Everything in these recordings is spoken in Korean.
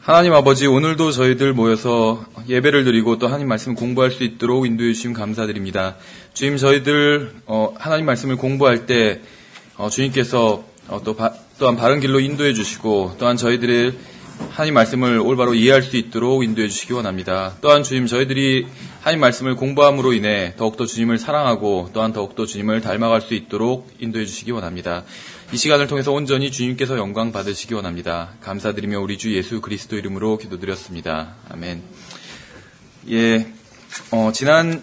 하나님 아버지, 오늘도 저희들 모여서 예배를 드리고 또 하나님 말씀을 공부할 수 있도록 인도해 주심 감사드립니다. 주님, 저희들 하나님 말씀을 공부할 때 주님께서 또한 바른 길로 인도해 주시고, 또한 저희들의 하나님 말씀을 올바로 이해할 수 있도록 인도해 주시기 원합니다. 또한 주님, 저희들이 하나님 말씀을 공부함으로 인해 더욱더 주님을 사랑하고 또한 더욱더 주님을 닮아갈 수 있도록 인도해 주시기 원합니다. 이 시간을 통해서 온전히 주님께서 영광 받으시기 원합니다. 감사드리며 우리 주 예수 그리스도 이름으로 기도드렸습니다. 아멘. 지난번에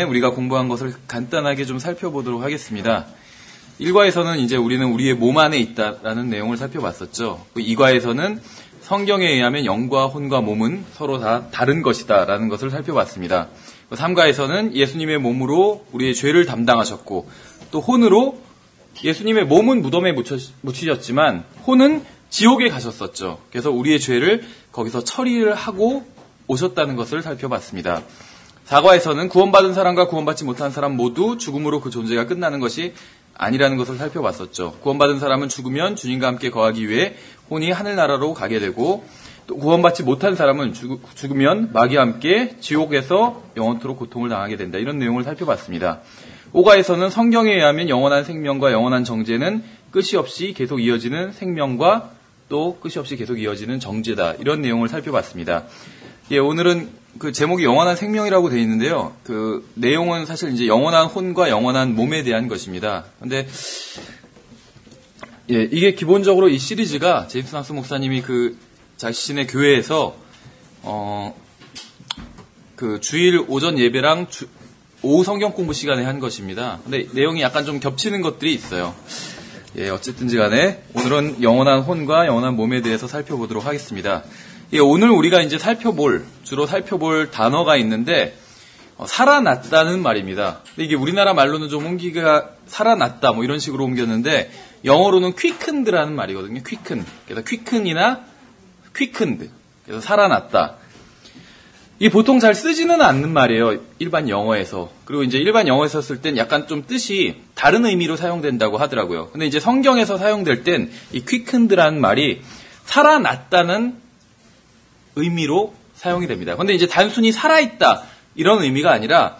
우리가 공부한 것을 간단하게 좀 살펴보도록 하겠습니다. 1과에서는 이제 우리는 우리의 몸 안에 있다라는 내용을 살펴봤었죠. 2과에서는 성경에 의하면 영과 혼과 몸은 서로 다 다른 것이다라는 것을 살펴봤습니다. 3과에서는 예수님의 몸으로 우리의 죄를 담당하셨고, 또 혼으로 예수님의 몸은 무덤에 묻히셨지만 혼은 지옥에 가셨었죠. 그래서 우리의 죄를 거기서 처리를 하고 오셨다는 것을 살펴봤습니다. 4과에서는 구원받은 사람과 구원받지 못한 사람 모두 죽음으로 그 존재가 끝나는 것이 아니라는 것을 살펴봤었죠. 구원받은 사람은 죽으면 주님과 함께 거하기 위해 혼이 하늘나라로 가게 되고, 또 구원받지 못한 사람은 죽으면 마귀와 함께 지옥에서 영원토록 고통을 당하게 된다. 이런 내용을 살펴봤습니다. 5과에서는 성경에 의하면 영원한 생명과 영원한 정죄는 끝이 없이 계속 이어지는 생명과 또 끝이 없이 계속 이어지는 정죄다. 이런 내용을 살펴봤습니다. 오늘은 그 제목이 영원한 생명이라고 되어 있는데요. 그 내용은 사실 이제 영원한 혼과 영원한 몸에 대한 것입니다. 근데 이게 기본적으로 이 시리즈가 제임스 낙스 목사님이 그 자신의 교회에서 그 주일 오전 예배랑 오후 성경 공부 시간에 한 것입니다. 근데 내용이 약간 좀 겹치는 것들이 있어요. 어쨌든지 간에 오늘은 영원한 혼과 영원한 몸에 대해서 살펴보도록 하겠습니다. 오늘 우리가 이제 주로 살펴볼 단어가 있는데, 살아났다는 말입니다. 근데 이게 우리나라 말로는 좀 옮기가 살아났다 뭐 이런 식으로 옮겼는데, 영어로는 quickened라는 말이거든요. 그래서 quicken이나 quickened. 그래서 살아났다. 이게 보통 잘 쓰지는 않는 말이에요. 일반 영어에서. 그리고 이제 일반 영어에서 쓸 땐 약간 좀 뜻이 다른 의미로 사용된다고 하더라고요. 근데 이제 성경에서 사용될 땐 이 quickened라는 말이 살아났다는 의미로 사용이 됩니다. 근데 이제 단순히 살아있다 이런 의미가 아니라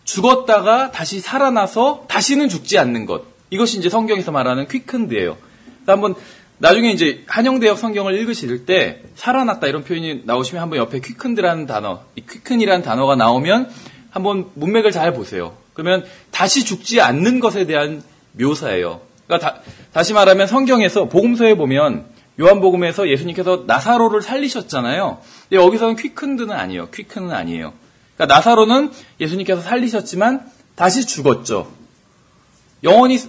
죽었다가 다시 살아나서 다시는 죽지 않는 것. 이것이 이제 성경에서 말하는 quickened예요. 한번 나중에 이제 한영대역 성경을 읽으실 때 살아났다 이런 표현이 나오시면 한번 옆에 quickened라는 단어, 이 quicken이라는 단어가 나오면 한번 문맥을 잘 보세요. 그러면 다시 죽지 않는 것에 대한 묘사예요. 그러니까 다시 말하면 성경에서 복음서에 보면 요한복음에서 예수님께서 나사로를 살리셨잖아요. 근데 여기서는 quickened는 아니에요. quicken은 아니에요. 그러니까 나사로는 예수님께서 살리셨지만 다시 죽었죠. 영원히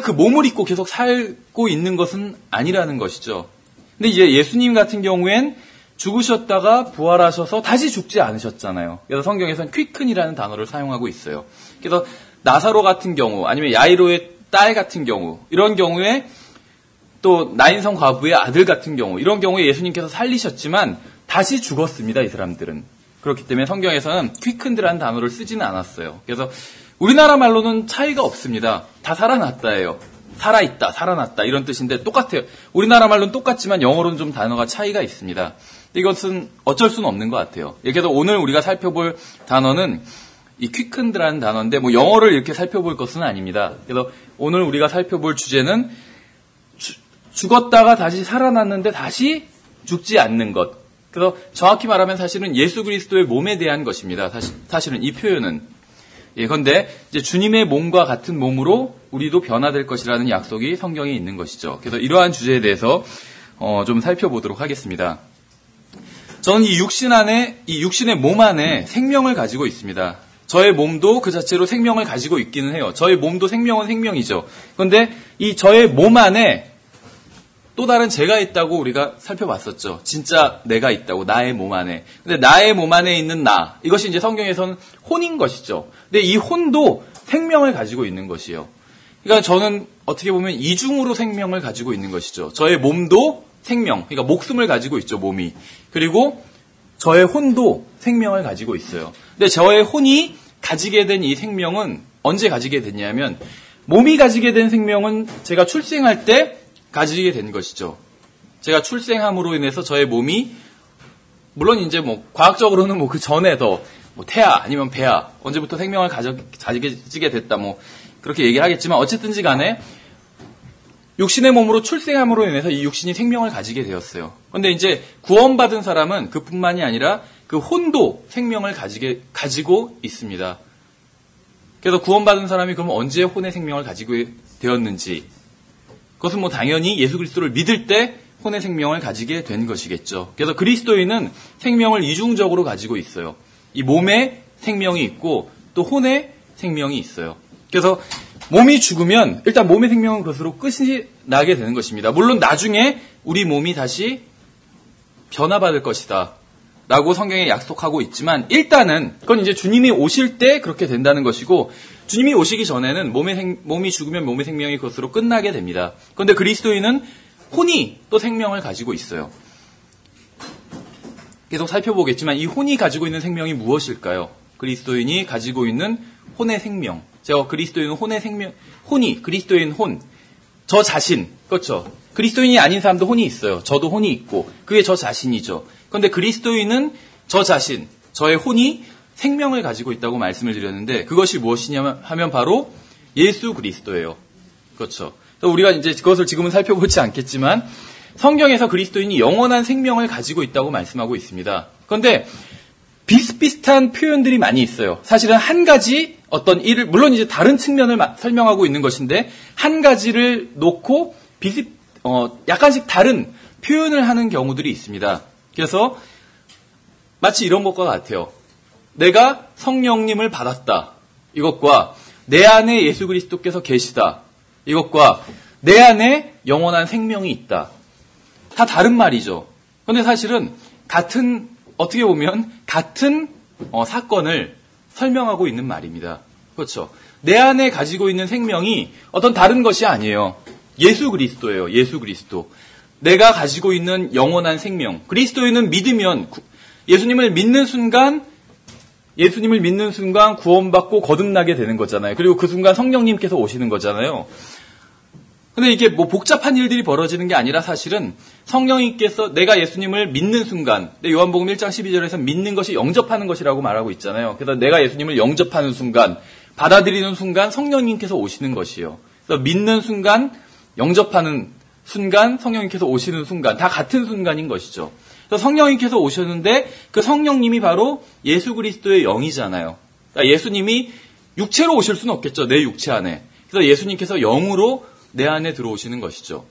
그 몸을 입고 계속 살고 있는 것은 아니라는 것이죠. 근데 이제 예수님 같은 경우엔 죽으셨다가 부활하셔서 다시 죽지 않으셨잖아요. 그래서 성경에서는 quicken이라는 단어를 사용하고 있어요. 그래서 나사로 같은 경우, 아니면 야이로의 딸 같은 경우, 이런 경우에 또 나인성 과부의 아들 같은 경우, 이런 경우에 예수님께서 살리셨지만 다시 죽었습니다, 이 사람들은. 그렇기 때문에 성경에서는 quickened라는 단어를 쓰지는 않았어요. 그래서 우리나라 말로는 차이가 없습니다. 다 살아났다예요. 살아있다, 살아났다 이런 뜻인데 똑같아요. 우리나라 말로는 똑같지만 영어로는 좀 단어가 차이가 있습니다. 이것은 어쩔 수는 없는 것 같아요. 그래서 오늘 우리가 살펴볼 단어는 이 quickened라는 단어인데 뭐 영어를 이렇게 살펴볼 것은 아닙니다. 그래서 오늘 우리가 살펴볼 주제는 죽었다가 다시 살아났는데 다시 죽지 않는 것. 그래서 정확히 말하면 사실은 예수 그리스도의 몸에 대한 것입니다. 사실은 이 표현은. 그런데 이제 주님의 몸과 같은 몸으로 우리도 변화될 것이라는 약속이 성경에 있는 것이죠. 그래서 이러한 주제에 대해서 좀 살펴보도록 하겠습니다. 저는 이 육신의 몸 안에 생명을 가지고 있습니다. 저의 몸도 그 자체로 생명을 가지고 있기는 해요. 저의 몸도 생명은 생명이죠. 그런데 이 저의 몸 안에 또 다른 제가 있다고 우리가 살펴봤었죠. 진짜 내가 있다고, 나의 몸 안에. 근데 나의 몸 안에 있는 나, 이것이 이제 성경에서는 혼인 것이죠. 근데 이 혼도 생명을 가지고 있는 것이에요. 그러니까 저는 어떻게 보면 이중으로 생명을 가지고 있는 것이죠. 저의 몸도 생명, 그러니까 목숨을 가지고 있죠, 몸이. 그리고 저의 혼도 생명을 가지고 있어요. 근데 저의 혼이 가지게 된 이 생명은 언제 가지게 됐냐면, 몸이 가지게 된 생명은 제가 출생할 때 가지게 된 것이죠. 제가 출생함으로 인해서 저의 몸이 물론 이제 뭐 과학적으로는 뭐 그 전에도 뭐 태아 아니면 배아 언제부터 생명을 가지게 됐다 뭐 그렇게 얘기를 하겠지만 어쨌든지 간에 육신의 몸으로 출생함으로 인해서 이 육신이 생명을 가지게 되었어요. 그런데 이제 구원받은 사람은 그뿐만이 아니라 그 혼도 생명을 가지고 있습니다. 그래서 구원받은 사람이 그럼 언제 혼의 생명을 가지고 되었는지 그것은 뭐 당연히 예수 그리스도를 믿을 때 혼의 생명을 가지게 된 것이겠죠. 그래서 그리스도인은 생명을 이중적으로 가지고 있어요. 이 몸에 생명이 있고 또 혼의 생명이 있어요. 그래서 몸이 죽으면 일단 몸의 생명은 그것으로 끝이 나게 되는 것입니다. 물론 나중에 우리 몸이 다시 변화받을 것이다 라고 성경에 약속하고 있지만 일단은 그건 이제 주님이 오실 때 그렇게 된다는 것이고 주님이 오시기 전에는 몸이 죽으면 몸의 생명이 그것으로 끝나게 됩니다. 그런데 그리스도인은 혼이 또 생명을 가지고 있어요. 계속 살펴보겠지만 이 혼이 가지고 있는 생명이 무엇일까요? 그리스도인이 가지고 있는 혼의 생명. 제가 그리스도인은 그리스도인 혼. 저 자신. 그렇죠. 그리스도인이 아닌 사람도 혼이 있어요. 저도 혼이 있고. 그게 저 자신이죠. 그런데 그리스도인은 저 자신, 저의 혼이 생명을 가지고 있다고 말씀을 드렸는데 그것이 무엇이냐 하면 바로 예수 그리스도예요. 그렇죠. 우리가 이제 그것을 지금은 살펴보지 않겠지만 성경에서 그리스도인이 영원한 생명을 가지고 있다고 말씀하고 있습니다. 그런데 비슷비슷한 표현들이 많이 있어요. 사실은 한 가지 어떤 일을 물론 이제 다른 측면을 설명하고 있는 것인데 한 가지를 놓고 약간씩 다른 표현을 하는 경우들이 있습니다. 그래서 마치 이런 것과 같아요. 내가 성령님을 받았다. 이것과 내 안에 예수 그리스도께서 계시다. 이것과 내 안에 영원한 생명이 있다. 다 다른 말이죠. 그런데 사실은 어떻게 보면 같은 사건을 설명하고 있는 말입니다. 그렇죠. 내 안에 가지고 있는 생명이 어떤 다른 것이 아니에요. 예수 그리스도예요. 예수 그리스도. 내가 가지고 있는 영원한 생명. 그리스도인은 믿으면 예수님을 믿는 순간 구원받고 거듭나게 되는 거잖아요. 그리고 그 순간 성령님께서 오시는 거잖아요. 근데 이게 뭐 복잡한 일들이 벌어지는 게 아니라 사실은 성령님께서 내가 예수님을 믿는 순간, 요한복음 1장 12절에서 믿는 것이 영접하는 것이라고 말하고 있잖아요. 그래서 내가 예수님을 영접하는 순간, 받아들이는 순간 성령님께서 오시는 것이에요. 그래서 믿는 순간, 영접하는 순간, 성령님께서 오시는 순간, 다 같은 순간인 것이죠. 그래서 성령님께서 오셨는데 그 성령님이 바로 예수 그리스도의 영이잖아요. 그러니까 예수님이 육체로 오실 수는 없겠죠. 내 육체 안에. 그래서 예수님께서 영으로 내 안에 들어오시는 것이죠.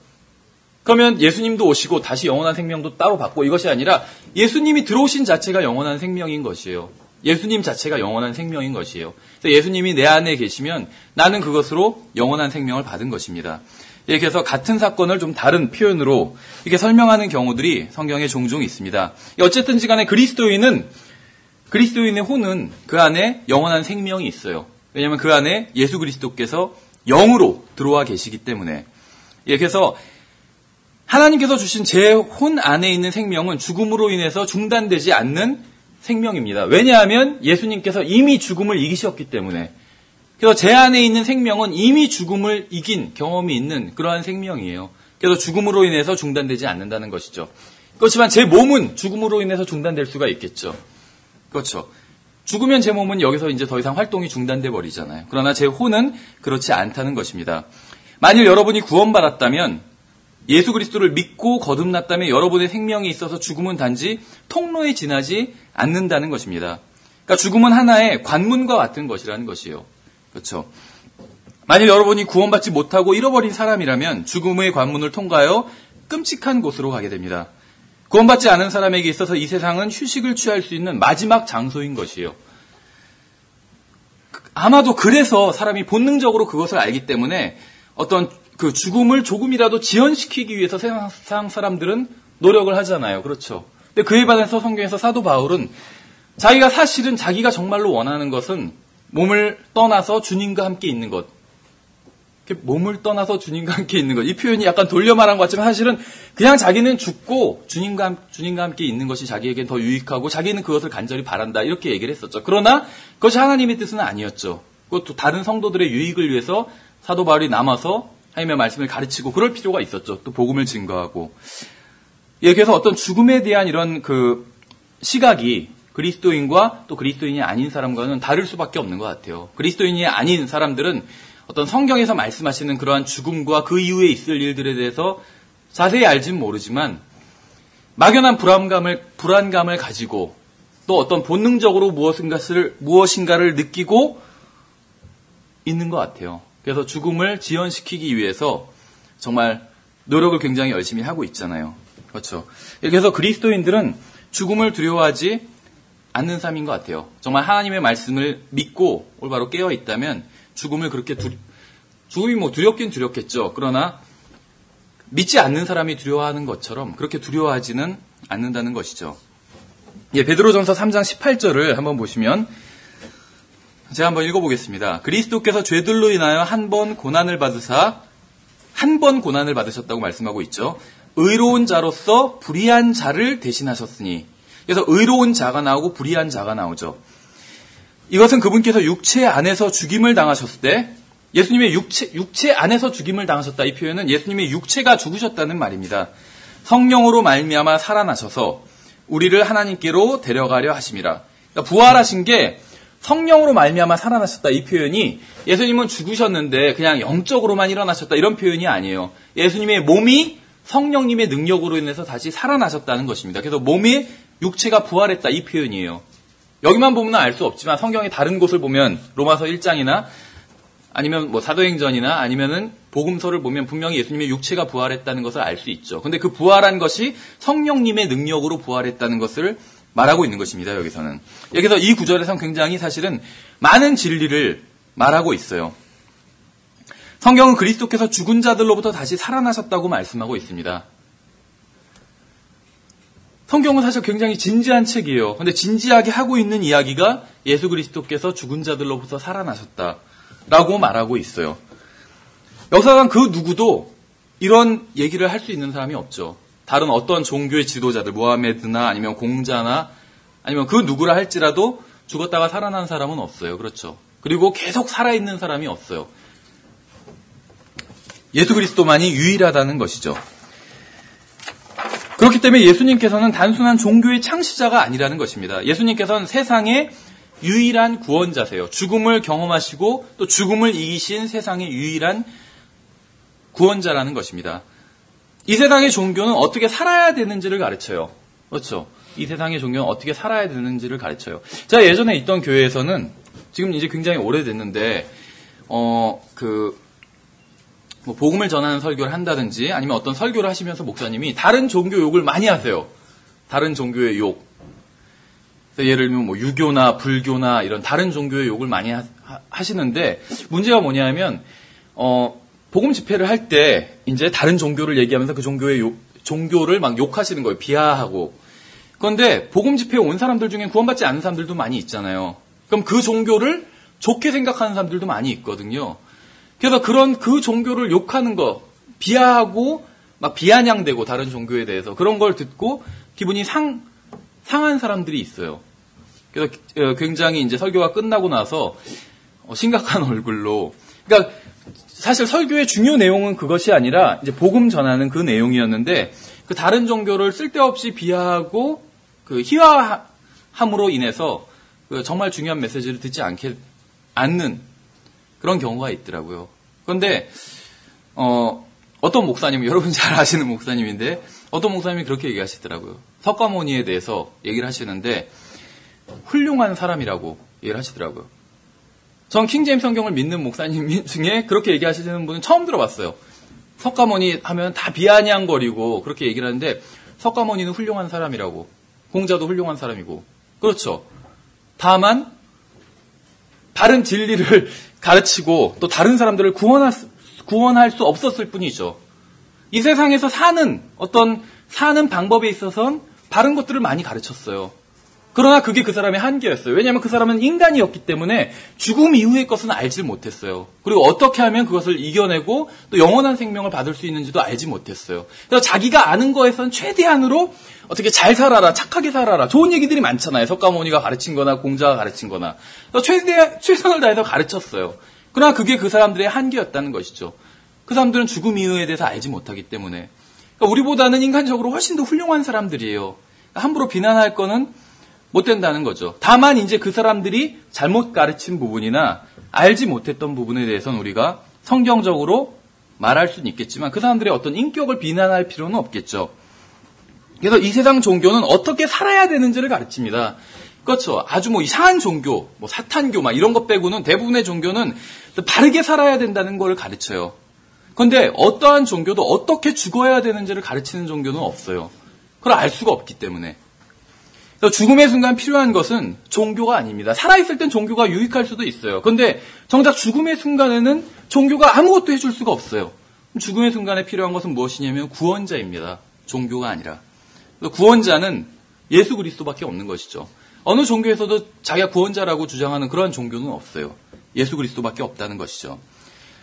그러면 예수님도 오시고 다시 영원한 생명도 따로 받고 이것이 아니라 예수님이 들어오신 자체가 영원한 생명인 것이에요. 예수님 자체가 영원한 생명인 것이에요. 그래서 예수님이 내 안에 계시면 나는 그것으로 영원한 생명을 받은 것입니다. 이렇게 해서 같은 사건을 좀 다른 표현으로 이렇게 설명하는 경우들이 성경에 종종 있습니다. 어쨌든지 간에 그리스도인의 혼은 그 안에 영원한 생명이 있어요. 왜냐하면 그 안에 예수 그리스도께서 영으로 들어와 계시기 때문에. 그래서 하나님께서 주신 제 혼 안에 있는 생명은 죽음으로 인해서 중단되지 않는 생명입니다. 왜냐하면 예수님께서 이미 죽음을 이기셨기 때문에. 그래서 제 안에 있는 생명은 이미 죽음을 이긴 경험이 있는 그러한 생명이에요. 그래서 죽음으로 인해서 중단되지 않는다는 것이죠. 그렇지만 제 몸은 죽음으로 인해서 중단될 수가 있겠죠. 그렇죠. 죽으면 제 몸은 여기서 이제 더 이상 활동이 중단돼 버리잖아요. 그러나 제 혼은 그렇지 않다는 것입니다. 만일 여러분이 구원받았다면 예수 그리스도를 믿고 거듭났다면 여러분의 생명이 있어서 죽음은 단지 통로에 지나지 않는다는 것입니다. 그러니까 죽음은 하나의 관문과 같은 것이라는 것이에요. 그렇죠. 만일 여러분이 구원받지 못하고 잃어버린 사람이라면 죽음의 관문을 통과하여 끔찍한 곳으로 가게 됩니다. 구원받지 않은 사람에게 있어서 이 세상은 휴식을 취할 수 있는 마지막 장소인 것이에요. 아마도 그래서 사람이 본능적으로 그것을 알기 때문에 어떤 그 죽음을 조금이라도 지연시키기 위해서 세상 사람들은 노력을 하잖아요. 그렇죠. 근데 그에 반해서 성경에서 사도 바울은 자기가 정말로 원하는 것은 몸을 떠나서 주님과 함께 있는 것. 몸을 떠나서 주님과 함께 있는 것. 이 표현이 약간 돌려 말한 것 같지만 사실은 그냥 자기는 죽고 주님과 함께 있는 것이 자기에겐 더 유익하고 자기는 그것을 간절히 바란다. 이렇게 얘기를 했었죠. 그러나 그것이 하나님의 뜻은 아니었죠. 그것도 다른 성도들의 유익을 위해서 사도 바울이 남아서 하나님의 말씀을 가르치고 그럴 필요가 있었죠. 또 복음을 증거하고. 예, 그래서 어떤 죽음에 대한 이런 그 시각이 그리스도인과 또 그리스도인이 아닌 사람과는 다를 수밖에 없는 것 같아요. 그리스도인이 아닌 사람들은 어떤 성경에서 말씀하시는 그러한 죽음과 그 이후에 있을 일들에 대해서 자세히 알지는 모르지만 막연한 불안감을 가지고 또 어떤 본능적으로 무엇인가를 느끼고 있는 것 같아요. 그래서 죽음을 지연시키기 위해서 정말 노력을 굉장히 열심히 하고 있잖아요. 그렇죠. 그래서 그리스도인들은 죽음을 두려워하지 않는 삶인 것 같아요. 정말 하나님의 말씀을 믿고 올바로 깨어 있다면 죽음을 그렇게 죽음이 뭐 두렵긴 두렵겠죠. 그러나 믿지 않는 사람이 두려워하는 것처럼 그렇게 두려워하지는 않는다는 것이죠. 예, 베드로전서 3장 18절을 한번 보시면 제가 한번 읽어보겠습니다. 그리스도께서 죄들로 인하여 한 번 고난을 받으셨다고 말씀하고 있죠. 의로운 자로서 불의한 자를 대신하셨으니. 그래서 의로운 자가 나오고 불의한 자가 나오죠. 이것은 그분께서 육체 안에서 죽임을 당하셨을 때 예수님의 육체 안에서 죽임을 당하셨다. 이 표현은 예수님의 육체가 죽으셨다는 말입니다. 성령으로 말미암아 살아나셔서 우리를 하나님께로 데려가려 하심이라. 그러니까 부활하신 게 성령으로 말미암아 살아나셨다. 이 표현이 예수님은 죽으셨는데 그냥 영적으로만 일어나셨다. 이런 표현이 아니에요. 예수님의 몸이 성령님의 능력으로 인해서 다시 살아나셨다는 것입니다. 그래서 몸의 육체가 부활했다. 이 표현이에요. 여기만 보면 알 수 없지만 성경의 다른 곳을 보면 로마서 1장이나 아니면 뭐 사도행전이나 아니면은 복음서를 보면 분명히 예수님의 육체가 부활했다는 것을 알 수 있죠. 근데 그 부활한 것이 성령님의 능력으로 부활했다는 것을 말하고 있는 것입니다. 여기서는. 여기서 이 구절에서는 굉장히 사실은 많은 진리를 말하고 있어요. 성경은 그리스도께서 죽은 자들로부터 다시 살아나셨다고 말씀하고 있습니다. 성경은 사실 굉장히 진지한 책이에요. 근데 진지하게 하고 있는 이야기가 예수 그리스도께서 죽은 자들로부터 살아나셨다라고 말하고 있어요. 역사상 그 누구도 이런 얘기를 할 수 있는 사람이 없죠. 다른 어떤 종교의 지도자들, 모하메드나 아니면 공자나 아니면 그 누구라 할지라도 죽었다가 살아난 사람은 없어요. 그렇죠. 그리고 계속 살아있는 사람이 없어요. 예수 그리스도만이 유일하다는 것이죠. 그렇기 때문에 예수님께서는 단순한 종교의 창시자가 아니라는 것입니다. 예수님께서는 세상의 유일한 구원자세요. 죽음을 경험하시고 또 죽음을 이기신 세상의 유일한 구원자라는 것입니다. 이 세상의 종교는 어떻게 살아야 되는지를 가르쳐요. 그렇죠. 이 세상의 종교는 어떻게 살아야 되는지를 가르쳐요. 제가 예전에 있던 교회에서는 지금 이제 굉장히 오래됐는데 뭐 복음을 전하는 설교를 한다든지 아니면 어떤 설교를 하시면서 목사님이 다른 종교 욕을 많이 하세요. 다른 종교의 욕. 예를 들면 뭐 유교나 불교나 이런 다른 종교의 욕을 많이 하시는데 문제가 뭐냐면 복음 집회를 할 때 이제 다른 종교를 얘기하면서 그 종교를 막 욕하시는 거예요. 비하하고. 그런데 복음 집회에 온 사람들 중에 구원받지 않은 사람들도 많이 있잖아요. 그럼 그 종교를 좋게 생각하는 사람들도 많이 있거든요. 그래서 그 종교를 욕하는 거, 비하하고 막 비아냥대고 다른 종교에 대해서 그런 걸 듣고 기분이 상한 사람들이 있어요. 그래서 굉장히 이제 설교가 끝나고 나서 심각한 얼굴로. 그러니까 사실 설교의 중요 내용은 그것이 아니라 이제 복음 전하는 그 내용이었는데 그 다른 종교를 쓸데없이 비하하고 그 희화함으로 인해서 그 정말 중요한 메시지를 듣지 않는 그런 경우가 있더라고요. 그런데 어떤 목사님, 여러분 잘 아시는 목사님인데 어떤 목사님이 그렇게 얘기하시더라고요. 석가모니에 대해서 얘기를 하시는데 훌륭한 사람이라고 얘기를 하시더라고요. 전 킹제임스 성경을 믿는 목사님 중에 그렇게 얘기하시는 분은 처음 들어봤어요. 석가모니 하면 다 비아냥거리고 그렇게 얘기를 하는데 석가모니는 훌륭한 사람이라고. 공자도 훌륭한 사람이고. 그렇죠. 다만 다른 진리를 가르치고 또 다른 사람들을 구원할 수 없었을 뿐이죠. 이 세상에서 사는 방법에 있어서는 바른 것들을 많이 가르쳤어요. 그러나 그게 그 사람의 한계였어요. 왜냐하면 그 사람은 인간이었기 때문에 죽음 이후의 것은 알지 못했어요. 그리고 어떻게 하면 그것을 이겨내고 또 영원한 생명을 받을 수 있는지도 알지 못했어요. 그래서 자기가 아는 거에선 최대한으로 어떻게 잘 살아라, 착하게 살아라. 좋은 얘기들이 많잖아요. 석가모니가 가르친 거나 공자가 가르친 거나. 최선을 다해서 가르쳤어요. 그러나 그게 그 사람들의 한계였다는 것이죠. 그 사람들은 죽음 이후에 대해서 알지 못하기 때문에. 그러니까 우리보다는 인간적으로 훨씬 더 훌륭한 사람들이에요. 함부로 비난할 거는 못 된다는 거죠. 다만 이제 그 사람들이 잘못 가르친 부분이나 알지 못했던 부분에 대해서는 우리가 성경적으로 말할 수는 있겠지만 그 사람들의 어떤 인격을 비난할 필요는 없겠죠. 그래서 이 세상 종교는 어떻게 살아야 되는지를 가르칩니다. 그렇죠. 아주 이상한 종교, 사탄교 이런 것 빼고는 대부분의 종교는 바르게 살아야 된다는 걸 가르쳐요. 그런데 어떠한 종교도 어떻게 죽어야 되는지를 가르치는 종교는 없어요. 그걸 알 수가 없기 때문에. 죽음의 순간 필요한 것은 종교가 아닙니다. 살아있을 땐 종교가 유익할 수도 있어요. 그런데 정작 죽음의 순간에는 종교가 아무것도 해줄 수가 없어요. 죽음의 순간에 필요한 것은 무엇이냐면 구원자입니다. 종교가 아니라. 구원자는 예수 그리스도밖에 없는 것이죠. 어느 종교에서도 자기가 구원자라고 주장하는 그러한 종교는 없어요. 예수 그리스도밖에 없다는 것이죠.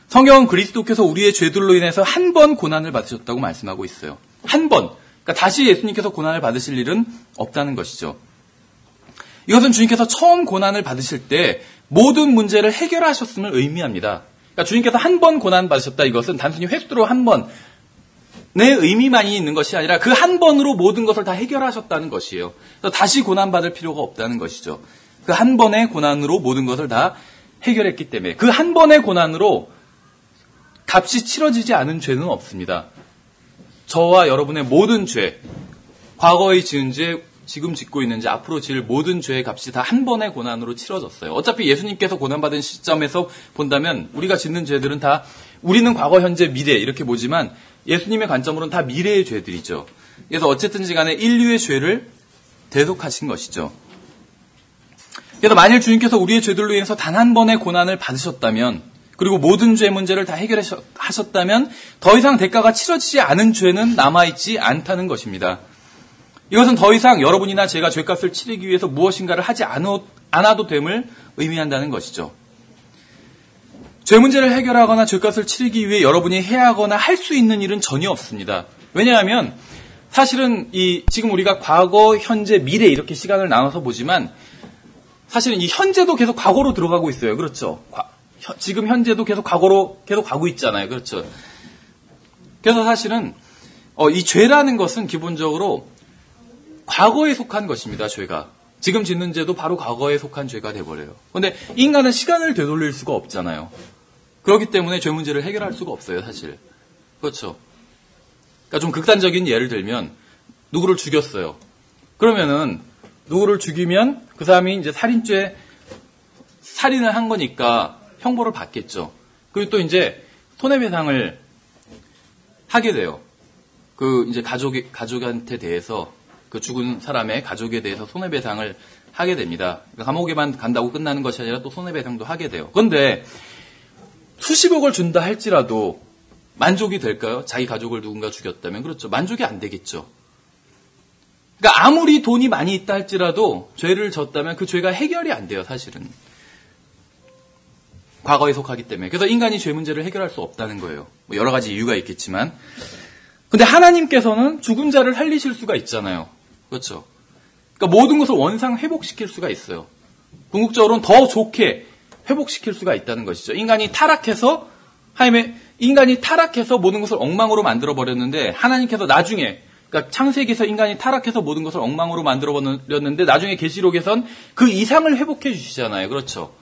성경은 그리스도께서 우리의 죄들로 인해서 한 번 고난을 받으셨다고 말씀하고 있어요. 한 번. 그러니까 다시 예수님께서 고난을 받으실 일은 없다는 것이죠. 이것은 주님께서 처음 고난을 받으실 때 모든 문제를 해결하셨음을 의미합니다. 그러니까 주님께서 한 번 고난 받으셨다 이것은 단순히 횟수로 한 번의 의미만이 있는 것이 아니라 그 한 번으로 모든 것을 다 해결하셨다는 것이에요. 그래서 다시 고난 받을 필요가 없다는 것이죠. 그 한 번의 고난으로 모든 것을 다 해결했기 때문에 그 한 번의 고난으로 값이 치러지지 않은 죄는 없습니다. 저와 여러분의 모든 죄, 과거에 지은 죄, 지금 짓고 있는 죄, 앞으로 지을 모든 죄의 값이 다 한 번의 고난으로 치러졌어요. 어차피 예수님께서 고난받은 시점에서 본다면 우리가 짓는 죄들은 다 우리는 과거, 현재, 미래 이렇게 보지만 예수님의 관점으로는 다 미래의 죄들이죠. 그래서 어쨌든지 간에 인류의 죄를 대속하신 것이죠. 그래서 만일 주님께서 우리의 죄들로 인해서 단 한 번의 고난을 받으셨다면 그리고 모든 죄 문제를 다 해결하셨다면 더 이상 대가가 치러지지 않은 죄는 남아있지 않다는 것입니다. 이것은 더 이상 여러분이나 제가 죄값을 치르기 위해서 무엇인가를 하지 않아도 됨을 의미한다는 것이죠. 죄 문제를 해결하거나 죄값을 치르기 위해 여러분이 해야 하거나 할 수 있는 일은 전혀 없습니다. 왜냐하면 사실은 지금 우리가 과거, 현재, 미래 이렇게 시간을 나눠서 보지만 사실은 이 현재도 계속 과거로 들어가고 있어요. 그렇죠? 지금 현재도 계속 과거로 계속 가고 있잖아요. 그렇죠? 그래서 사실은 이 죄라는 것은 기본적으로 과거에 속한 것입니다. 죄가. 지금 짓는 죄도 바로 과거에 속한 죄가 돼버려요. 그런데 인간은 시간을 되돌릴 수가 없잖아요. 그렇기 때문에 죄 문제를 해결할 수가 없어요. 사실. 그렇죠? 그러니까 좀 극단적인 예를 들면 누구를 죽였어요. 그러면은 누구를 죽이면 그 사람이 이제 살인을 한 거니까 형벌을 받겠죠. 그리고 또 이제 손해배상을 하게 돼요. 이제 가족한테 대해서 그 죽은 사람의 가족에 대해서 손해배상을 하게 됩니다. 그러니까 감옥에만 간다고 끝나는 것이 아니라 또 손해배상도 하게 돼요. 그런데 수십억을 준다 할지라도 만족이 될까요? 자기 가족을 누군가 죽였다면. 그렇죠. 만족이 안 되겠죠. 그러니까 아무리 돈이 많이 있다 할지라도 죄를 졌다면 그 죄가 해결이 안 돼요. 사실은. 과거에 속하기 때문에. 그래서 인간이 죄 문제를 해결할 수 없다는 거예요. 여러 가지 이유가 있겠지만. 근데 하나님께서는 죽은 자를 살리실 수가 있잖아요. 그렇죠? 그러니까 모든 것을 원상 회복시킬 수가 있어요. 궁극적으로는 더 좋게 회복시킬 수가 있다는 것이죠. 인간이 타락해서 모든 것을 엉망으로 만들어버렸는데 하나님께서 나중에 그러니까 창세기에서 인간이 타락해서 모든 것을 엉망으로 만들어버렸는데 나중에 계시록에선 그 이상을 회복해 주시잖아요. 그렇죠?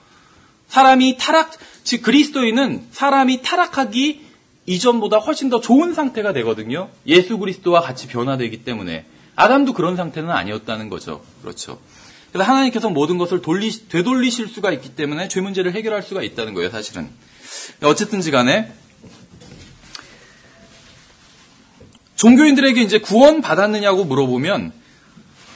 즉 그리스도인은 사람이 타락하기 이전보다 훨씬 더 좋은 상태가 되거든요. 예수 그리스도와 같이 변화되기 때문에. 아담도 그런 상태는 아니었다는 거죠. 그렇죠. 그래서 하나님께서 모든 것을 되돌리실 수가 있기 때문에 죄 문제를 해결할 수가 있다는 거예요. 사실은. 어쨌든지 간에 종교인들에게 이제 구원 받았느냐고 물어보면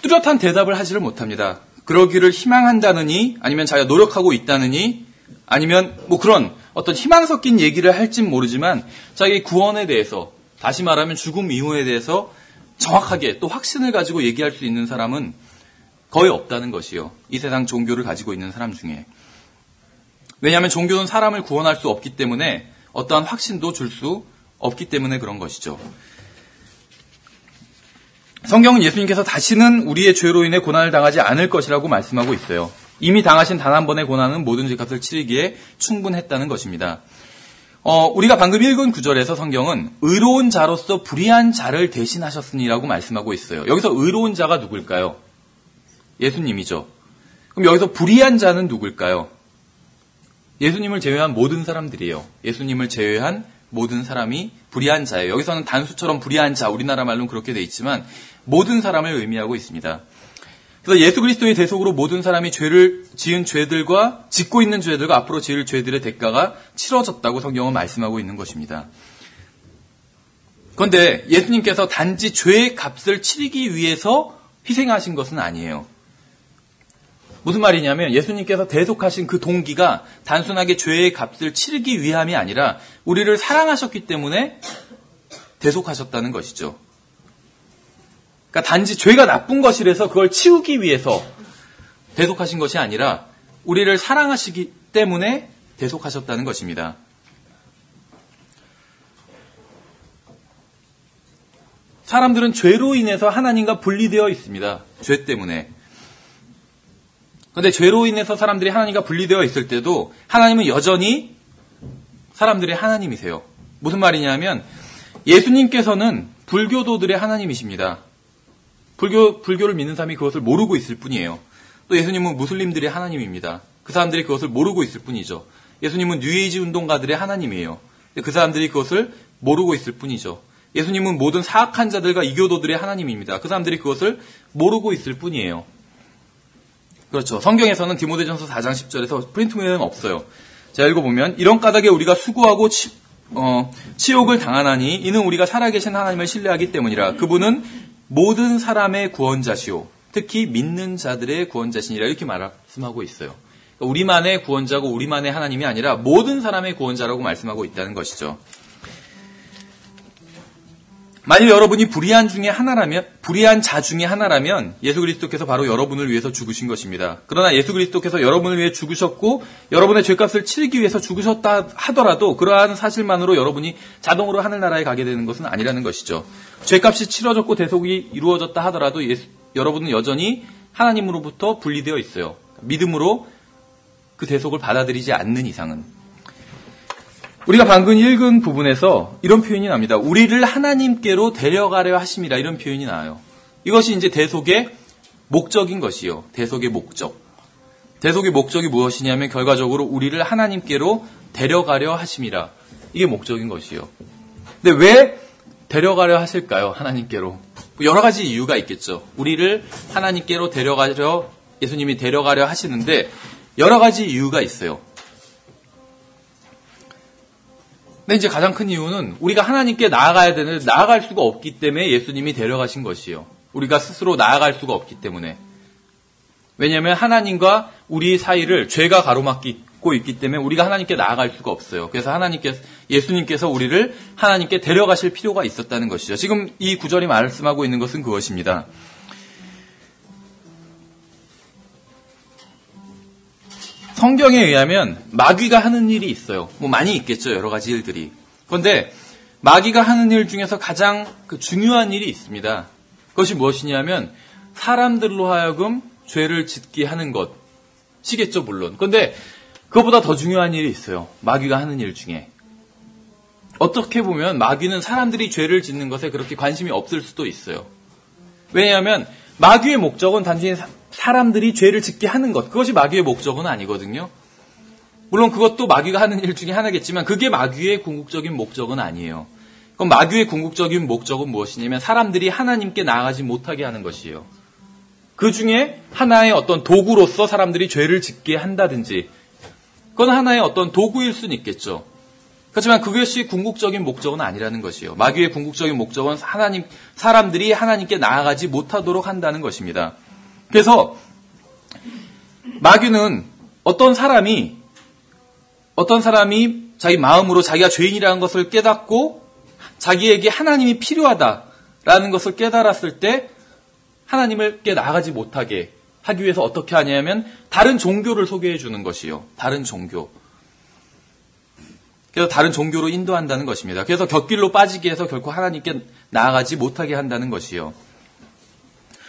뚜렷한 대답을 하지를 못합니다. 그러기를 희망한다느니 아니면 자기가 노력하고 있다느니 아니면 그런 어떤 희망 섞인 얘기를 할진 모르지만 자기 구원에 대해서 다시 말하면 죽음 이후에 대해서 정확하게 또 확신을 가지고 얘기할 수 있는 사람은 거의 없다는 것이요. 이 세상 종교를 가지고 있는 사람 중에. 왜냐하면 종교는 사람을 구원할 수 없기 때문에 어떠한 확신도 줄 수 없기 때문에 그런 것이죠. 성경은 예수님께서 다시는 우리의 죄로 인해 고난을 당하지 않을 것이라고 말씀하고 있어요. 이미 당하신 단 한 번의 고난은 모든 죄값을 치르기에 충분했다는 것입니다. 우리가 방금 읽은 구절에서 성경은 의로운 자로서 불의한 자를 대신하셨으니라고 말씀하고 있어요. 여기서 의로운 자가 누굴까요? 예수님이죠. 그럼 여기서 불의한 자는 누굴까요? 예수님을 제외한 모든 사람들이에요. 예수님을 제외한 모든 사람이 불의한 자예요. 여기서는 단수처럼 불의한 자, 우리나라 말로는 그렇게 돼 있지만 모든 사람을 의미하고 있습니다. 그래서 예수 그리스도의 대속으로 모든 사람이 죄를 지은 죄들과 짓고 있는 죄들과 앞으로 지을 죄들의 대가가 치러졌다고 성경은 말씀하고 있는 것입니다. 그런데 예수님께서 단지 죄의 값을 치르기 위해서 희생하신 것은 아니에요. 무슨 말이냐면 예수님께서 대속하신 그 동기가 단순하게 죄의 값을 치르기 위함이 아니라 우리를 사랑하셨기 때문에 대속하셨다는 것이죠. 그러니까 단지 죄가 나쁜 것이라서 그걸 치우기 위해서 대속하신 것이 아니라 우리를 사랑하시기 때문에 대속하셨다는 것입니다. 사람들은 죄로 인해서 하나님과 분리되어 있습니다. 죄 때문에. 그런데 죄로 인해서 사람들이 하나님과 분리되어 있을 때도 하나님은 여전히 사람들의 하나님이세요. 무슨 말이냐면 예수님께서는 불교도들의 하나님이십니다. 불교를 믿는 사람이 그것을 모르고 있을 뿐이에요. 또 예수님은 무슬림들의 하나님입니다. 그 사람들이 그것을 모르고 있을 뿐이죠. 예수님은 뉴에이지 운동가들의 하나님이에요. 그 사람들이 그것을 모르고 있을 뿐이죠. 예수님은 모든 사악한 자들과 이교도들의 하나님입니다. 그 사람들이 그것을 모르고 있을 뿐이에요. 그렇죠. 성경에서는 디모데전서 4장 10절에서 프린트문에는 없어요. 자, 읽어보면 이런 까닭에 우리가 수고하고 치욕을 당하나니 이는 우리가 살아계신 하나님을 신뢰하기 때문이라. 그분은 모든 사람의 구원자시오. 특히 믿는 자들의 구원자시니라. 이렇게 말씀하고 있어요. 그러니까 우리만의 구원자고 우리만의 하나님이 아니라 모든 사람의 구원자라고 말씀하고 있다는 것이죠. 만일 여러분이 불의한 자 중에 하나라면 예수 그리스도께서 바로 여러분을 위해서 죽으신 것입니다. 그러나 예수 그리스도께서 여러분을 위해 죽으셨고 여러분의 죄값을 치르기 위해서 죽으셨다 하더라도 그러한 사실만으로 여러분이 자동으로 하늘나라에 가게 되는 것은 아니라는 것이죠. 죄값이 치러졌고 대속이 이루어졌다 하더라도 여러분은 여전히 하나님으로부터 분리되어 있어요. 믿음으로 그 대속을 받아들이지 않는 이상은. 우리가 방금 읽은 부분에서 이런 표현이 납니다. 우리를 하나님께로 데려가려 하심이라, 이런 표현이 나와요. 이것이 이제 대속의 목적인 것이요. 대속의 목적. 대속의 목적이 무엇이냐면 결과적으로 우리를 하나님께로 데려가려 하심이라. 이게 목적인 것이요. 근데 왜 데려가려 하실까요? 하나님께로. 여러 가지 이유가 있겠죠. 우리를 하나님께로 예수님이 데려가려 하시는데 여러 가지 이유가 있어요. 근데 이제 가장 큰 이유는 우리가 하나님께 나아가야 되는데 나아갈 수가 없기 때문에 예수님이 데려가신 것이요. 우리가 스스로 나아갈 수가 없기 때문에. 왜냐하면 하나님과 우리 사이를 죄가 가로막고 있기 때문에 우리가 하나님께 나아갈 수가 없어요. 그래서 예수님께서 우리를 하나님께 데려가실 필요가 있었다는 것이죠. 지금 이 구절이 말씀하고 있는 것은 그것입니다. 성경에 의하면 마귀가 하는 일이 있어요. 많이 있겠죠. 여러 가지 일들이. 그런데 마귀가 하는 일 중에서 가장 중요한 일이 있습니다. 그것이 무엇이냐면 사람들로 하여금 죄를 짓게 하는 것이겠죠. 물론. 그런데 그것보다 더 중요한 일이 있어요. 마귀가 하는 일 중에. 어떻게 보면 마귀는 사람들이 죄를 짓는 것에 그렇게 관심이 없을 수도 있어요. 왜냐하면 마귀의 목적은 단순히 사람들이 죄를 짓게 하는 것, 그것이 마귀의 목적은 아니거든요. 물론 그것도 마귀가 하는 일 중에 하나겠지만 그게 마귀의 궁극적인 목적은 아니에요. 그럼 마귀의 궁극적인 목적은 무엇이냐면 사람들이 하나님께 나아가지 못하게 하는 것이에요. 그 중에 하나의 어떤 도구로서 사람들이 죄를 짓게 한다든지, 그건 하나의 어떤 도구일 수는 있겠죠. 그렇지만 그것이 궁극적인 목적은 아니라는 것이에요. 마귀의 궁극적인 목적은 사람들이 하나님께 나아가지 못하도록 한다는 것입니다. 그래서 마귀는 어떤 사람이 자기 마음으로 자기가 죄인이라는 것을 깨닫고 자기에게 하나님이 필요하다라는 것을 깨달았을 때 하나님께 나아가지 못하게 하기 위해서 어떻게 하냐면 다른 종교를 소개해 주는 것이요. 다른 종교. 그래서 다른 종교로 인도한다는 것입니다. 그래서 곁길로 빠지게 해서 결코 하나님께 나아가지 못하게 한다는 것이요.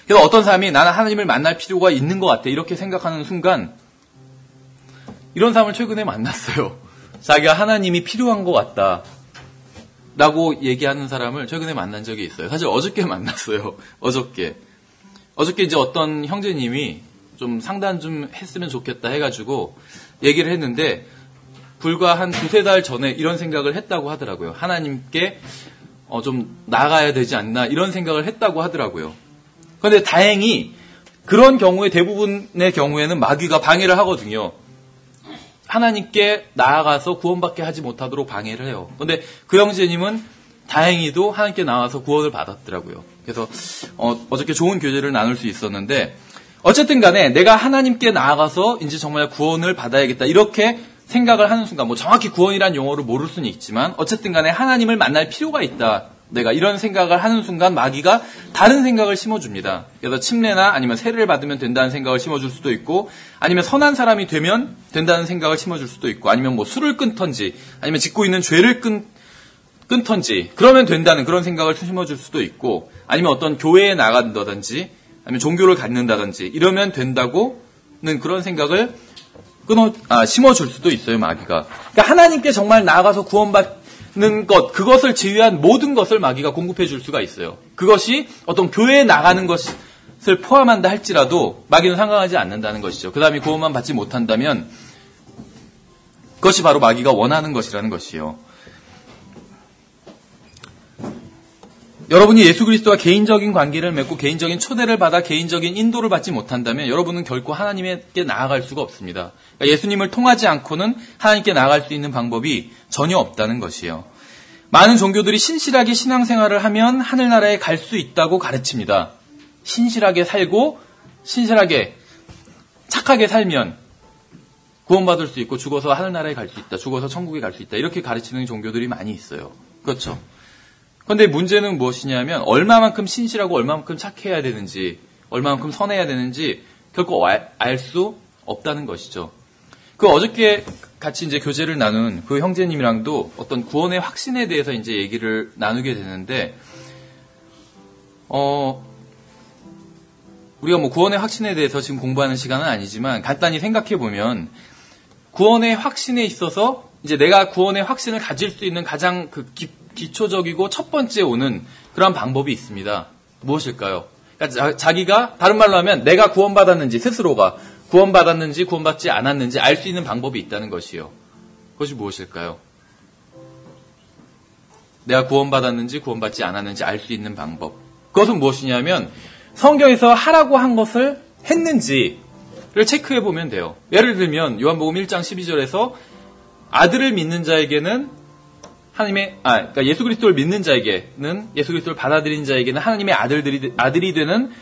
그래서 어떤 사람이 나는 하나님을 만날 필요가 있는 것 같아 이렇게 생각하는 순간, 이런 사람을 최근에 만났어요. 자기가 하나님이 필요한 것 같다. 라고 얘기하는 사람을 최근에 만난 적이 있어요. 사실 어저께 만났어요. 어저께 이제 어떤 형제님이 좀 상담 좀 했으면 좋겠다 해가지고 얘기를 했는데, 불과 한 2-3달 전에 이런 생각을 했다고 하더라고요. 하나님께 좀 나아가야 되지 않나 이런 생각을 했다고 하더라고요. 그런데 다행히 그런 경우에 대부분의 경우에는 마귀가 방해를 하거든요. 하나님께 나아가서 구원받게 하지 못하도록 방해를 해요. 그런데 그 형제님은 다행히도 하나님께 나와서 구원을 받았더라고요. 그래서 어저께 좋은 교제를 나눌 수 있었는데, 어쨌든 간에 내가 하나님께 나아가서 이제 정말 구원을 받아야겠다 이렇게 생각을 하는 순간, 뭐 정확히 구원이란 용어를 모를 수는 있지만 어쨌든 간에 하나님을 만날 필요가 있다, 내가 이런 생각을 하는 순간 마귀가 다른 생각을 심어줍니다. 그래서 침례나 아니면 세례를 받으면 된다는 생각을 심어줄 수도 있고, 아니면 선한 사람이 되면 된다는 생각을 심어줄 수도 있고, 아니면 뭐 술을 끊던지, 아니면 짓고 있는 죄를 끊던지 그러면 된다는 그런 생각을 심어줄 수도 있고, 아니면 어떤 교회에 나간다든지 아니면 종교를 갖는다든지 이러면 된다고는 그런 생각을 심어줄 수도 있어요, 마귀가. 그러니까 하나님께 정말 나아가서 구원받는 것, 그것을 지휘한 모든 것을 마귀가 공급해 줄 수가 있어요. 그것이 어떤 교회에 나가는 것을 포함한다 할지라도 마귀는 상관하지 않는다는 것이죠. 그 다음에 구원만 받지 못한다면 그것이 바로 마귀가 원하는 것이라는 것이요. 여러분이 예수 그리스도와 개인적인 관계를 맺고 개인적인 초대를 받아 개인적인 인도를 받지 못한다면 여러분은 결코 하나님께 나아갈 수가 없습니다. 그러니까 예수님을 통하지 않고는 하나님께 나아갈 수 있는 방법이 전혀 없다는 것이에요. 많은 종교들이 신실하게 신앙생활을 하면 하늘나라에 갈 수 있다고 가르칩니다. 신실하게 살고 신실하게 착하게 살면 구원받을 수 있고 죽어서 하늘나라에 갈 수 있다, 죽어서 천국에 갈 수 있다, 이렇게 가르치는 종교들이 많이 있어요. 그렇죠? 그런데 문제는 무엇이냐면 얼마만큼 신실하고 얼마만큼 착해야 되는지, 얼마만큼 선해야 되는지 결코 알 수 없다는 것이죠. 그 어저께 같이 이제 교제를 나눈 그 형제님이랑도 어떤 구원의 확신에 대해서 이제 얘기를 나누게 되는데, 우리가 뭐 구원의 확신에 대해서 지금 공부하는 시간은 아니지만 간단히 생각해 보면 구원의 확신에 있어서 이제 내가 구원의 확신을 가질 수 있는 가장 기초적이고 첫 번째 오는 그런 방법이 있습니다. 무엇일까요? 그러니까 자기가, 다른 말로 하면 내가 구원받았는지, 스스로가 구원받았는지 구원받지 않았는지 알 수 있는 방법이 있다는 것이요. 그것이 무엇일까요? 내가 구원받았는지 구원받지 않았는지 알 수 있는 방법. 그것은 무엇이냐면 성경에서 하라고 한 것을 했는지를 체크해 보면 돼요. 예를 들면 요한복음 1장 12절에서 아들을 믿는 자에게는 그러니까 예수 그리스도를 믿는 자에게는, 예수 그리스도를 받아들인 자에게는 하나님의 아들이 되는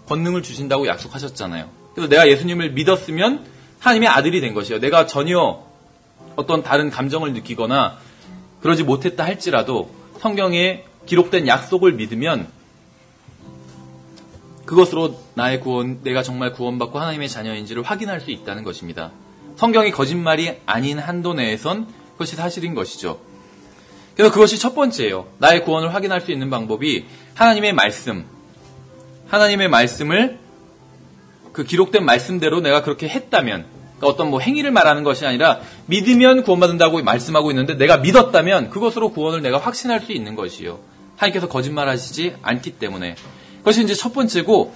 권능을 주신다고 약속하셨잖아요. 그래서 내가 예수님을 믿었으면 하나님의 아들이 된 것이에요. 내가 전혀 어떤 다른 감정을 느끼거나 그러지 못했다 할지라도 성경에 기록된 약속을 믿으면 그것으로 나의 구원, 내가 정말 구원받고 하나님의 자녀인지를 확인할 수 있다는 것입니다. 성경이 거짓말이 아닌 한도 내에선 그것이 사실인 것이죠. 그래서 그것이 첫 번째예요. 나의 구원을 확인할 수 있는 방법이 하나님의 말씀을 그 기록된 말씀대로 내가 그렇게 했다면, 그러니까 어떤 뭐 행위를 말하는 것이 아니라 믿으면 구원받는다고 말씀하고 있는데 내가 믿었다면 그것으로 구원을 내가 확신할 수 있는 것이요. 하나님께서 거짓말하시지 않기 때문에. 그것이 이제 첫 번째고,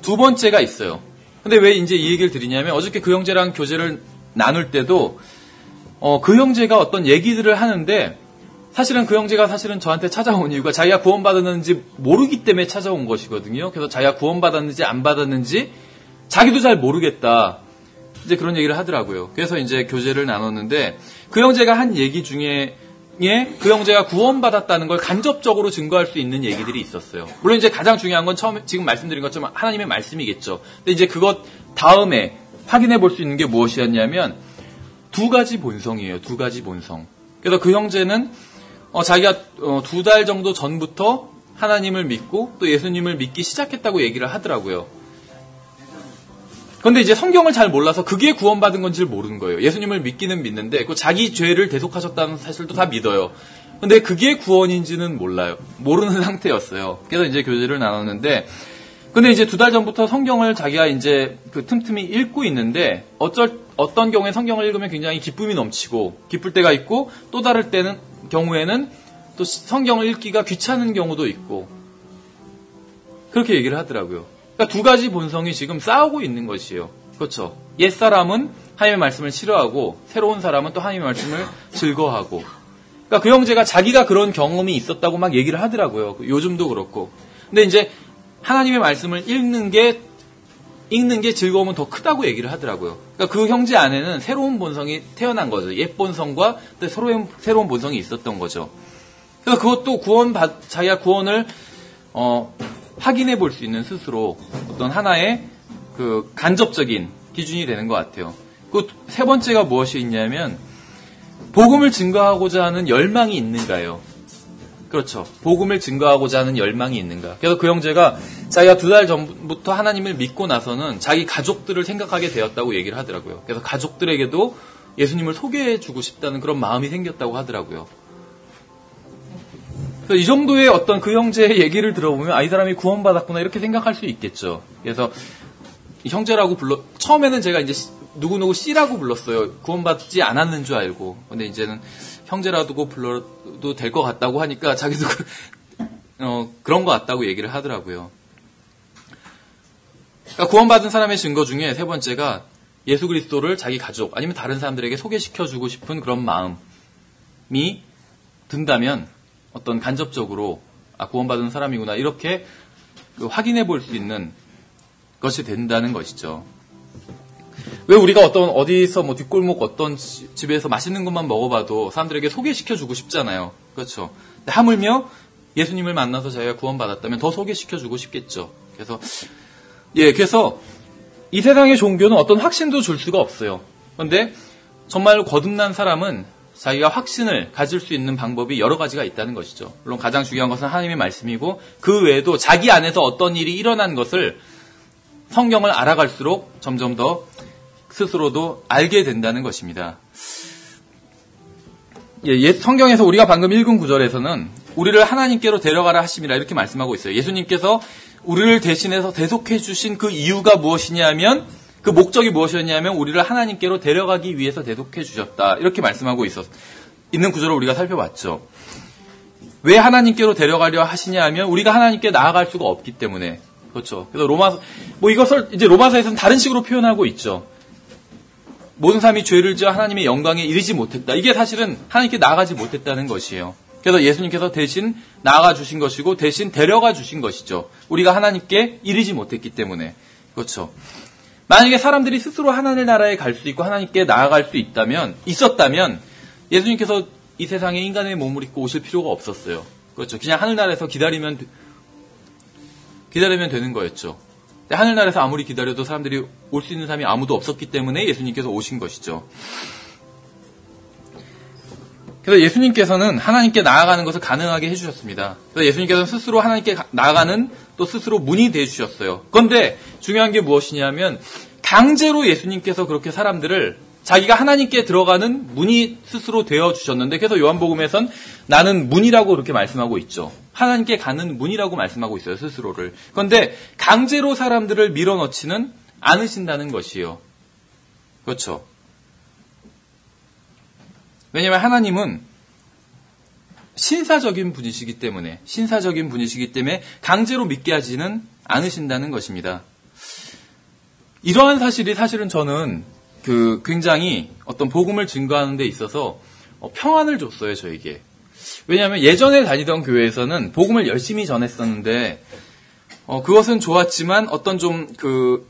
두 번째가 있어요. 근데 왜 이제 이 얘기를 드리냐면 어저께 그 형제랑 교제를 나눌 때도 그 형제가 어떤 얘기들을 하는데 사실은 그 형제가 저한테 찾아온 이유가 자기가 구원받았는지 모르기 때문에 찾아온 것이거든요. 그래서 자기가 구원받았는지 안 받았는지 자기도 잘 모르겠다, 이제 그런 얘기를 하더라고요. 그래서 이제 교제를 나눴는데 그 형제가 한 얘기 중에 그 형제가 구원받았다는 걸 간접적으로 증거할 수 있는 얘기들이 있었어요. 물론 이제 가장 중요한 건 지금 말씀드린 것처럼 하나님의 말씀이겠죠. 근데 이제 그것 다음에 확인해 볼 수 있는 게 무엇이었냐면 두 가지 본성이에요. 두 가지 본성. 그래서 그 형제는 자기가 2달 정도 전부터 하나님을 믿고 또 예수님을 믿기 시작했다고 얘기를 하더라고요. 그런데 이제 성경을 잘 몰라서 그게 구원받은 건지를 모르는 거예요. 예수님을 믿기는 믿는데 그 자기 죄를 대속하셨다는 사실도 다 믿어요. 근데 그게 구원인지는 모르는 상태였어요. 그래서 이제 교제를 나눴는데 근데 이제 2달 전부터 성경을 자기가 이제 그 틈틈이 읽고 있는데 어떤 경우에 성경을 읽으면 굉장히 기쁨이 넘치고 기쁠 때가 있고 또 다른 경우에는 또 성경을 읽기가 귀찮은 경우도 있고 그렇게 얘기를 하더라고요. 그러니까 2가지 본성이 지금 싸우고 있는 것이에요. 그렇죠. 옛사람은 하나님의 말씀을 싫어하고 새로운 사람은 또 하나님의 말씀을 즐거워하고 그러니까 그 형제가 자기가 그런 경험이 있었다고 막 얘기를 하더라고요. 요즘도 그렇고. 근데 이제 하나님의 말씀을 읽는 게 즐거움은 더 크다고 얘기를 하더라고요. 그러니까 그 형제 안에는 새로운 본성이 태어난 거죠. 옛 본성과 또 새로운 본성이 있었던 거죠. 그래서 그것도 자기가 구원을 확인해 볼 수 있는 스스로 어떤 하나의 그 간접적인 기준이 되는 것 같아요. 그 3번째가 무엇이 있냐면 복음을 증거하고자 하는 열망이 있는가요? 그렇죠. 복음을 증거하고자 하는 열망이 있는가. 그래서 그 형제가 자기가 2달 전부터 하나님을 믿고 나서는 자기 가족들을 생각하게 되었다고 얘기를 하더라고요. 그래서 가족들에게도 예수님을 소개해주고 싶다는 그런 마음이 생겼다고 하더라고요. 그래서 이 정도의 어떤 그 형제의 얘기를 들어보면 이 사람이 구원받았구나 이렇게 생각할 수 있겠죠. 그래서 형제라고 처음에는 제가 이제 누구누구 C라고 불렀어요. 구원받지 않았는 줄 알고. 근데 이제는 형제라고 불러도 될 것 같다고 하니까 자기도 그런 것 같다고 얘기를 하더라고요. 그러니까 구원받은 사람의 증거 중에 3번째가 예수 그리스도를 자기 가족 아니면 다른 사람들에게 소개시켜주고 싶은 그런 마음이 든다면 어떤 간접적으로 구원받은 사람이구나 이렇게 확인해 볼 수 있는 것이 된다는 것이죠. 왜 우리가 어디서 뒷골목 어떤 집에서 맛있는 것만 먹어봐도 사람들에게 소개시켜주고 싶잖아요. 그렇죠. 근데 하물며 예수님을 만나서 자기가 구원받았다면 더 소개시켜주고 싶겠죠. 그래서 이 세상의 종교는 어떤 확신도 줄 수가 없어요. 그런데 정말 거듭난 사람은 자기가 확신을 가질 수 있는 방법이 여러 가지가 있다는 것이죠. 물론 가장 중요한 것은 하나님의 말씀이고 그 외에도 자기 안에서 어떤 일이 일어난 것을 성경을 알아갈수록 점점 더 스스로도 알게 된다는 것입니다. 성경에서 우리가 방금 읽은 구절에서는 우리를 하나님께로 데려가라 하심이라 이렇게 말씀하고 있어요. 예수님께서 우리를 대신해서 대속해 주신 그 이유가 무엇이냐면 그 목적이 무엇이었냐면 우리를 하나님께로 데려가기 위해서 대속해 주셨다. 이렇게 말씀하고 있는 구절을 우리가 살펴봤죠. 왜 하나님께로 데려가려 하시냐 하면 우리가 하나님께 나아갈 수가 없기 때문에. 그렇죠. 그래서 이것을 이제 로마서에서는 다른 식으로 표현하고 있죠. 모든 사람이 죄를 지어 하나님의 영광에 이르지 못했다. 이게 사실은 하나님께 나아가지 못했다는 것이에요. 그래서 예수님께서 대신 나아가 주신 것이고 대신 데려가 주신 것이죠. 우리가 하나님께 이르지 못했기 때문에. 그렇죠. 만약에 사람들이 스스로 하나님 나라에 갈 수 있고 하나님께 나아갈 수 있었다면 예수님께서 이 세상에 인간의 몸을 입고 오실 필요가 없었어요. 그렇죠. 그냥 하늘나라에서 기다리면 되는 거였죠. 하늘나라에서 아무리 기다려도 사람들이 올 수 있는 사람이 아무도 없었기 때문에 예수님께서 오신 것이죠. 그래서 예수님께서는 하나님께 나아가는 것을 가능하게 해주셨습니다. 그래서 예수님께서는 스스로 하나님께 나아가는 또 스스로 문이 되어주셨어요. 그런데 중요한 게 무엇이냐면 강제로 예수님께서 그렇게 사람들을 자기가 하나님께 들어가는 문이 스스로 되어주셨는데 그래서 요한복음에선 나는 문이라고 그렇게 말씀하고 있죠. 하나님께 가는 문이라고 말씀하고 있어요. 스스로를. 그런데 강제로 사람들을 밀어넣지는 않으신다는 것이에요. 그렇죠. 왜냐하면 하나님은 신사적인 분이시기 때문에 강제로 믿게 하지는 않으신다는 것입니다. 이러한 사실이 사실은 저는 굉장히 어떤 복음을 증거하는 데 있어서 평안을 줬어요, 저에게. 왜냐하면 예전에 다니던 교회에서는 복음을 열심히 전했었는데 그것은 좋았지만 어떤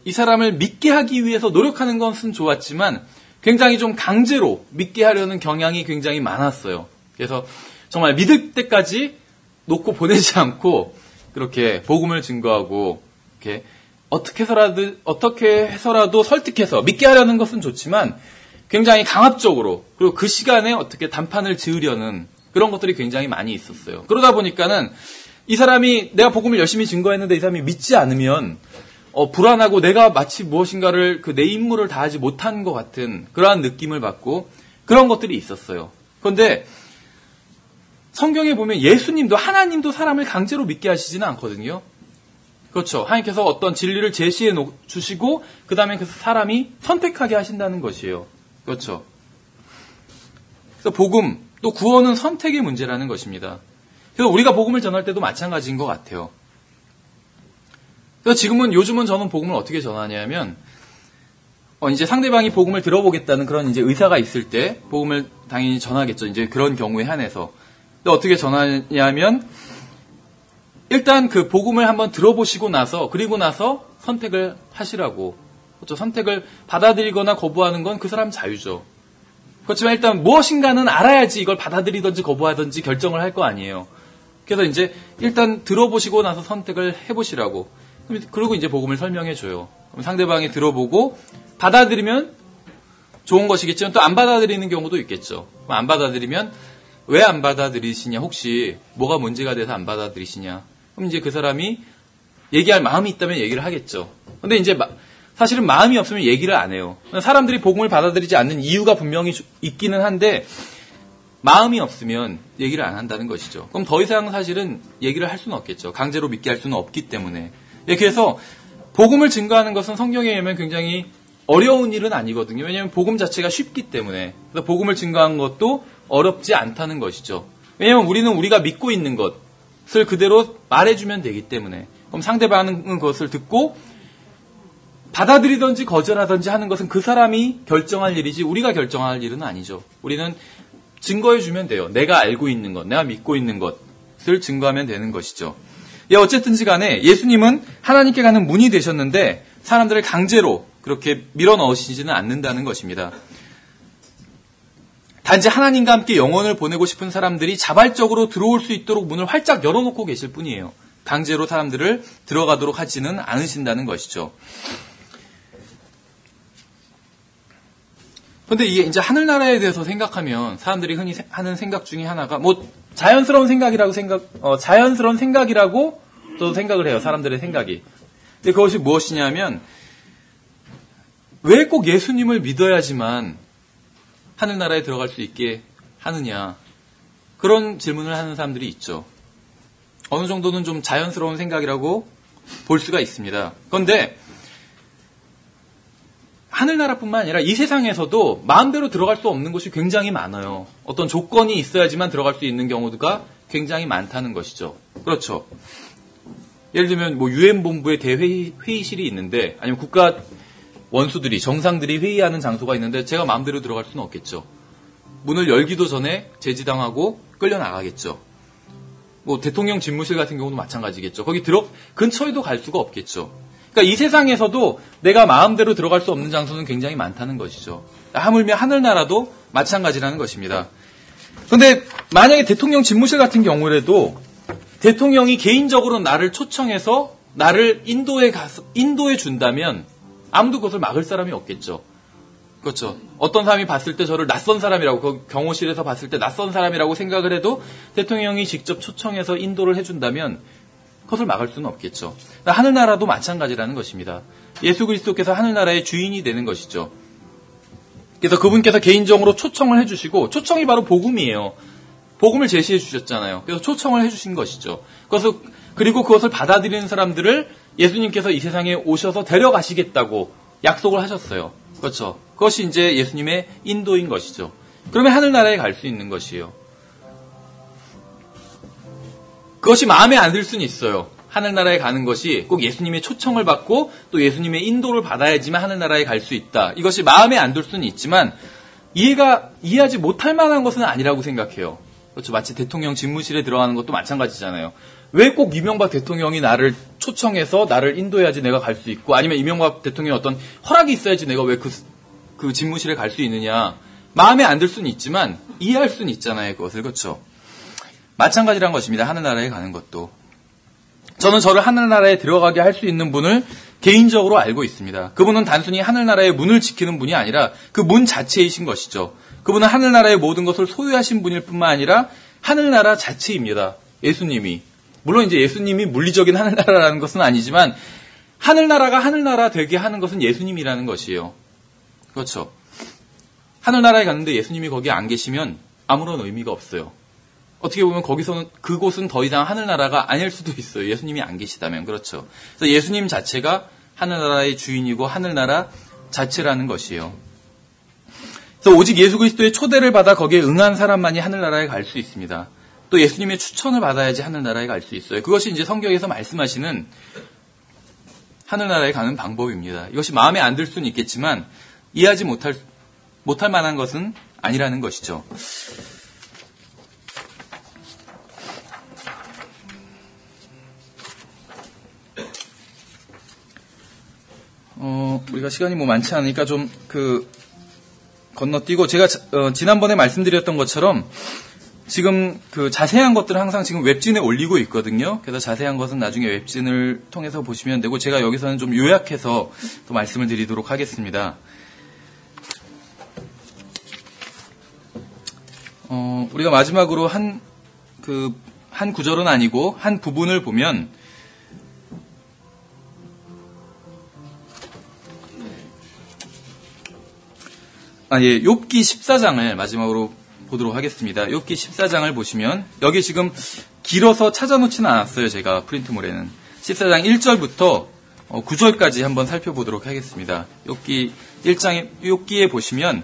이 사람을 믿게 하기 위해서 노력하는 것은 좋았지만 굉장히 좀 강제로 믿게 하려는 경향이 굉장히 많았어요. 그래서 정말 믿을 때까지 놓고 보내지 않고 그렇게 복음을 증거하고 이렇게 어떻게 해서라도 설득해서 믿게 하려는 것은 좋지만 굉장히 강압적으로 그리고 그 시간에 어떻게 단판을 지으려는 그런 것들이 굉장히 많이 있었어요. 그러다 보니까는 이 사람이 내가 복음을 열심히 증거했는데 이 사람이 믿지 않으면 불안하고 내가 마치 무엇인가를 내 임무를 다하지 못한 것 같은 그러한 느낌을 받고 그런 것들이 있었어요. 그런데 성경에 보면 예수님도 하나님도 사람을 강제로 믿게 하시지는 않거든요. 그렇죠. 하나님께서 어떤 진리를 제시해 주시고 그 다음에 그 사람이 선택하게 하신다는 것이에요. 그렇죠. 그래서 복음, 또 구원은 선택의 문제라는 것입니다. 그래서 우리가 복음을 전할 때도 마찬가지인 것 같아요. 그래서 요즘은 저는 복음을 어떻게 전하냐면, 이제 상대방이 복음을 들어보겠다는 그런 이제 의사가 있을 때 복음을 당연히 전하겠죠. 이제 그런 경우에 한해서. 근데 어떻게 전하냐면, 일단 그 복음을 한번 들어보시고 나서, 그리고 나서 선택을 하시라고. 그렇죠. 선택을 받아들이거나 거부하는 건 그 사람 자유죠. 그렇지만 일단 무엇인가는 알아야지 이걸 받아들이든지 거부하든지 결정을 할 거 아니에요. 그래서 이제 일단 들어보시고 나서 선택을 해보시라고. 그리고 이제 복음을 설명해줘요. 그럼 상대방이 들어보고 받아들이면 좋은 것이겠지만 또 안 받아들이는 경우도 있겠죠. 안 받아들이면 왜 안 받아들이시냐, 혹시 뭐가 문제가 돼서 안 받아들이시냐. 그럼 이제 그 사람이 얘기할 마음이 있다면 얘기를 하겠죠. 근데 이제 사실은 마음이 없으면 얘기를 안 해요. 사람들이 복음을 받아들이지 않는 이유가 분명히 있기는 한데 마음이 없으면 얘기를 안 한다는 것이죠. 그럼 더 이상 사실은 얘기를 할 수는 없겠죠. 강제로 믿게 할 수는 없기 때문에. 그래서 복음을 증거하는 것은 성경에 의하면 굉장히 어려운 일은 아니거든요. 왜냐하면 복음 자체가 쉽기 때문에. 그래서 복음을 증거하는 것도 어렵지 않다는 것이죠. 왜냐하면 우리는 우리가 믿고 있는 것을 그대로 말해주면 되기 때문에. 그럼 상대방은 그것을 듣고 받아들이든지 거절하든지 하는 것은 그 사람이 결정할 일이지 우리가 결정할 일은 아니죠. 우리는 증거해주면 돼요. 내가 알고 있는 것, 내가 믿고 있는 것을 증거하면 되는 것이죠. 어쨌든지 간에 예수님은 하나님께 가는 문이 되셨는데 사람들을 강제로 그렇게 밀어넣으시지는 않는다는 것입니다. 단지 하나님과 함께 영혼을 보내고 싶은 사람들이 자발적으로 들어올 수 있도록 문을 활짝 열어놓고 계실 뿐이에요. 강제로 사람들을 들어가도록 하지는 않으신다는 것이죠. 근데 이게 이제 하늘나라에 대해서 생각하면 사람들이 흔히 하는 생각 중에 하나가 자연스러운 생각이라고 또 생각을 해요. 사람들의 생각이. 근데 그것이 무엇이냐면 왜 꼭 예수님을 믿어야지만 하늘나라에 들어갈 수 있게 하느냐. 그런 질문을 하는 사람들이 있죠. 어느 정도는 좀 자연스러운 생각이라고 볼 수가 있습니다. 그런데 하늘나라뿐만 아니라 이 세상에서도 마음대로 들어갈 수 없는 곳이 굉장히 많아요. 어떤 조건이 있어야지만 들어갈 수 있는 경우가 굉장히 많다는 것이죠. 그렇죠. 예를 들면 유엔본부의 대회의실이 있는데 아니면 국가 원수들이 정상들이 회의하는 장소가 있는데 제가 마음대로 들어갈 수는 없겠죠. 문을 열기도 전에 제지당하고 끌려나가겠죠. 대통령 집무실 같은 경우도 마찬가지겠죠. 거기 근처에도 갈 수가 없겠죠. 그러니까 이 세상에서도 내가 마음대로 들어갈 수 없는 장소는 굉장히 많다는 것이죠. 하물며 하늘나라도 마찬가지라는 것입니다. 그런데 만약에 대통령 집무실 같은 경우라도 대통령이 개인적으로 나를 초청해서 나를 인도해 준다면 아무도 그것을 막을 사람이 없겠죠. 그렇죠. 어떤 사람이 봤을 때 저를 낯선 사람이라고, 그 경호실에서 봤을 때 낯선 사람이라고 생각을 해도 대통령이 직접 초청해서 인도를 해준다면 그것을 막을 수는 없겠죠. 하늘나라도 마찬가지라는 것입니다. 예수 그리스도께서 하늘나라의 주인이 되는 것이죠. 그래서 그분께서 개인적으로 초청을 해주시고, 초청이 바로 복음이에요. 복음을 제시해 주셨잖아요. 그래서 초청을 해주신 것이죠. 그리고 그것을 받아들이는 사람들을 예수님께서 이 세상에 오셔서 데려가시겠다고 약속을 하셨어요. 그렇죠. 그것이 이제 예수님의 인도인 것이죠. 그러면 하늘나라에 갈 수 있는 것이에요. 그것이 마음에 안 들 수는 있어요. 하늘나라에 가는 것이 꼭 예수님의 초청을 받고 또 예수님의 인도를 받아야지만 하늘나라에 갈 수 있다. 이것이 마음에 안 들 수는 있지만 이해하지 못할 만한 것은 아니라고 생각해요. 그렇죠. 마치 대통령 집무실에 들어가는 것도 마찬가지잖아요. 왜 꼭 이명박 대통령이 나를 초청해서 나를 인도해야지 내가 갈 수 있고, 아니면 이명박 대통령이 어떤 허락이 있어야지 내가 왜 그 집무실에 갈 수 있느냐. 마음에 안 들 수는 있지만 이해할 수는 있잖아요. 그것을. 그렇죠. 마찬가지란 것입니다. 하늘나라에 가는 것도. 저는 저를 하늘나라에 들어가게 할 수 있는 분을 개인적으로 알고 있습니다. 그분은 단순히 하늘나라의 문을 지키는 분이 아니라 그 문 자체이신 것이죠. 그분은 하늘나라의 모든 것을 소유하신 분일 뿐만 아니라 하늘나라 자체입니다. 예수님이. 물론 이제 예수님이 물리적인 하늘나라라는 것은 아니지만 하늘나라가 하늘나라 되게 하는 것은 예수님이라는 것이에요. 그렇죠. 하늘나라에 갔는데 예수님이 거기 안 계시면 아무런 의미가 없어요. 어떻게 보면 거기서는 그곳은 더 이상 하늘나라가 아닐 수도 있어요. 예수님이 안 계시다면. 그렇죠. 그래서 예수님 자체가 하늘나라의 주인이고 하늘나라 자체라는 것이에요. 그래서 오직 예수 그리스도의 초대를 받아 거기에 응한 사람만이 하늘나라에 갈 수 있습니다. 또 예수님의 추천을 받아야지 하늘나라에 갈 수 있어요. 그것이 이제 성경에서 말씀하시는 하늘나라에 가는 방법입니다. 이것이 마음에 안 들 수는 있겠지만 이해하지 못할 만한 것은 아니라는 것이죠. 우리가 시간이 많지 않으니까 좀 건너뛰고 제가 지난번에 말씀드렸던 것처럼 지금 자세한 것들은 항상 지금 웹진에 올리고 있거든요. 그래서 자세한 것은 나중에 웹진을 통해서 보시면 되고 제가 여기서는 좀 요약해서 또 말씀을 드리도록 하겠습니다. 우리가 마지막으로 한 구절은 아니고 한 부분을 보면 욥기 14장을 마지막으로 보도록 하겠습니다. 욥기 14장을 보시면 여기 지금 길어서 찾아놓지는 않았어요. 제가 프린트물에는 14장 1절부터 9절까지 한번 살펴보도록 하겠습니다. 욥기 1장에 욥기에 보시면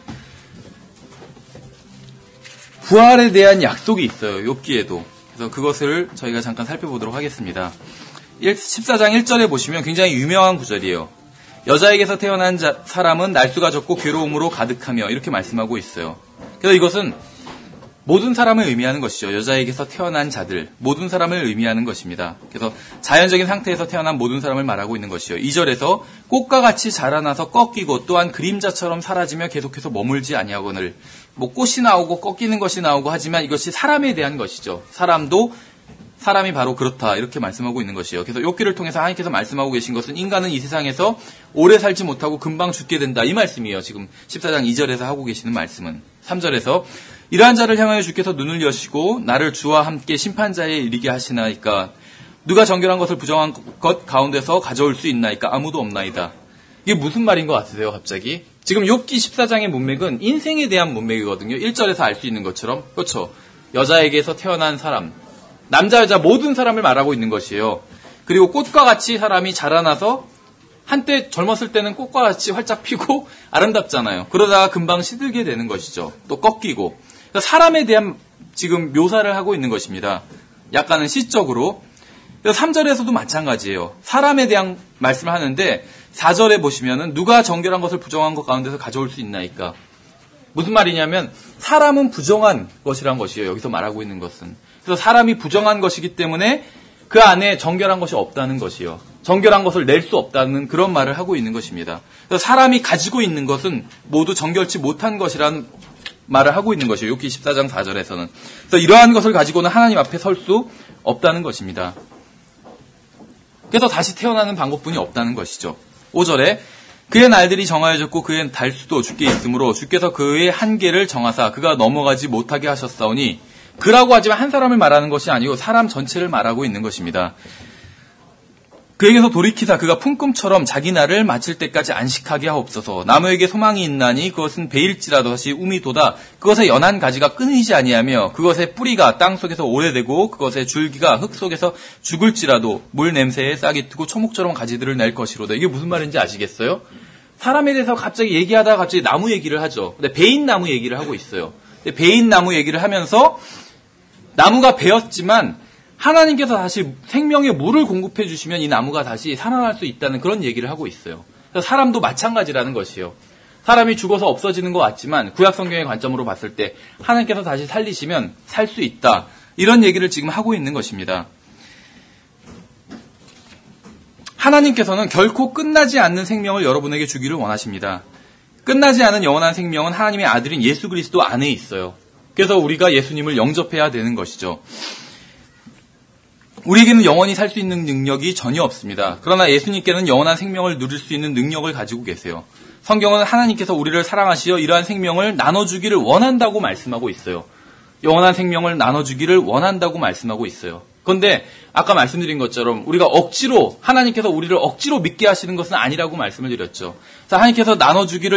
부활에 대한 약속이 있어요. 욥기에도. 그래서 그것을 저희가 잠깐 살펴보도록 하겠습니다. 14장 1절에 보시면 굉장히 유명한 구절이에요. 여자에게서 태어난 사람은 날수가 적고 괴로움으로 가득하며 이렇게 말씀하고 있어요. 그래서 이것은 모든 사람을 의미하는 것이죠. 여자에게서 태어난 자들, 모든 사람을 의미하는 것입니다. 그래서 자연적인 상태에서 태어난 모든 사람을 말하고 있는 것이요. 2절에서 꽃과 같이 자라나서 꺾이고 또한 그림자처럼 사라지며 계속해서 머물지 아니하거늘. 꽃이 나오고 꺾이는 것이 나오고 하지만 이것이 사람에 대한 것이죠. 사람이 바로 그렇다 이렇게 말씀하고 있는 것이요. 그래서 욥기를 통해서 하나님께서 말씀하고 계신 것은 인간은 이 세상에서 오래 살지 못하고 금방 죽게 된다 이 말씀이에요. 지금 14장 2절에서 하고 계시는 말씀은 3절에서 이러한 자를 향하여 주께서 눈을 여시고 나를 주와 함께 심판자에 이르게 하시나이까 누가 정결한 것을 부정한 것 가운데서 가져올 수 있나이까 아무도 없나이다. 이게 무슨 말인 것 같으세요 갑자기? 지금 욥기 14장의 문맥은 인생에 대한 문맥이거든요. 1절에서 알 수 있는 것처럼. 그렇죠. 여자에게서 태어난 사람, 남자 여자 모든 사람을 말하고 있는 것이에요. 그리고 꽃과 같이 사람이 자라나서 한때 젊었을 때는 꽃과 같이 활짝 피고 아름답잖아요. 그러다가 금방 시들게 되는 것이죠. 또 꺾이고. 그러니까 사람에 대한 지금 묘사를 하고 있는 것입니다. 약간은 시적으로. 3절에서도 마찬가지예요. 사람에 대한 말씀을 하는데 4절에 보시면은 누가 정결한 것을 부정한 것 가운데서 가져올 수 있나이까. 무슨 말이냐면 사람은 부정한 것이란 것이에요. 여기서 말하고 있는 것은. 그래서 사람이 부정한 것이기 때문에 그 안에 정결한 것이 없다는 것이요. 정결한 것을 낼 수 없다는 그런 말을 하고 있는 것입니다. 그래서 사람이 가지고 있는 것은 모두 정결치 못한 것이라는 말을 하고 있는 것이에요. 욥기 14장 4절에서는. 그래서 이러한 것을 가지고는 하나님 앞에 설 수 없다는 것입니다. 그래서 다시 태어나는 방법뿐이 없다는 것이죠. 5절에 그의 날들이 정하여졌고 그의 달수도 주께 있으므로 주께서 그의 한계를 정하사 그가 넘어가지 못하게 하셨사오니 그라고 하지만 한 사람을 말하는 것이 아니고 사람 전체를 말하고 있는 것입니다. 그에게서 돌이키사 그가 품꿈처럼 자기 날을 마칠 때까지 안식하게 하옵소서. 나무에게 소망이 있나니 그것은 베일지라도 다시 움이 돋아 그것의 연한 가지가 끊이지 아니하며 그것의 뿌리가 땅속에서 오래되고 그것의 줄기가 흙 속에서 죽을지라도 물 냄새에 싹이 트고 초목처럼 가지들을 낼 것이로다. 이게 무슨 말인지 아시겠어요? 사람에 대해서 갑자기 얘기하다가 갑자기 나무 얘기를 하죠. 근데 베인나무 얘기를 하고 있어요. 근데 베인나무 얘기를 하면서 나무가 베었지만 하나님께서 다시 생명의 물을 공급해 주시면 이 나무가 다시 살아날 수 있다는 그런 얘기를 하고 있어요. 그래서 사람도 마찬가지라는 것이에요. 사람이 죽어서 없어지는 것 같지만 구약 성경의 관점으로 봤을 때 하나님께서 다시 살리시면 살 수 있다. 이런 얘기를 지금 하고 있는 것입니다. 하나님께서는 결코 끝나지 않는 생명을 여러분에게 주기를 원하십니다. 끝나지 않은 영원한 생명은 하나님의 아들인 예수 그리스도 안에 있어요. 그래서 우리가 예수님을 영접해야 되는 것이죠. 우리에게는 영원히 살 수 있는 능력이 전혀 없습니다. 그러나 예수님께는 영원한 생명을 누릴 수 있는 능력을 가지고 계세요. 성경은 하나님께서 우리를 사랑하시어 이러한 생명을 나눠주기를 원한다고 말씀하고 있어요. 영원한 생명을 나눠주기를 원한다고 말씀하고 있어요. 그런데 아까 말씀드린 것처럼 우리가 하나님께서 우리를 억지로 믿게 하시는 것은 아니라고 말씀을 드렸죠. 하나님께서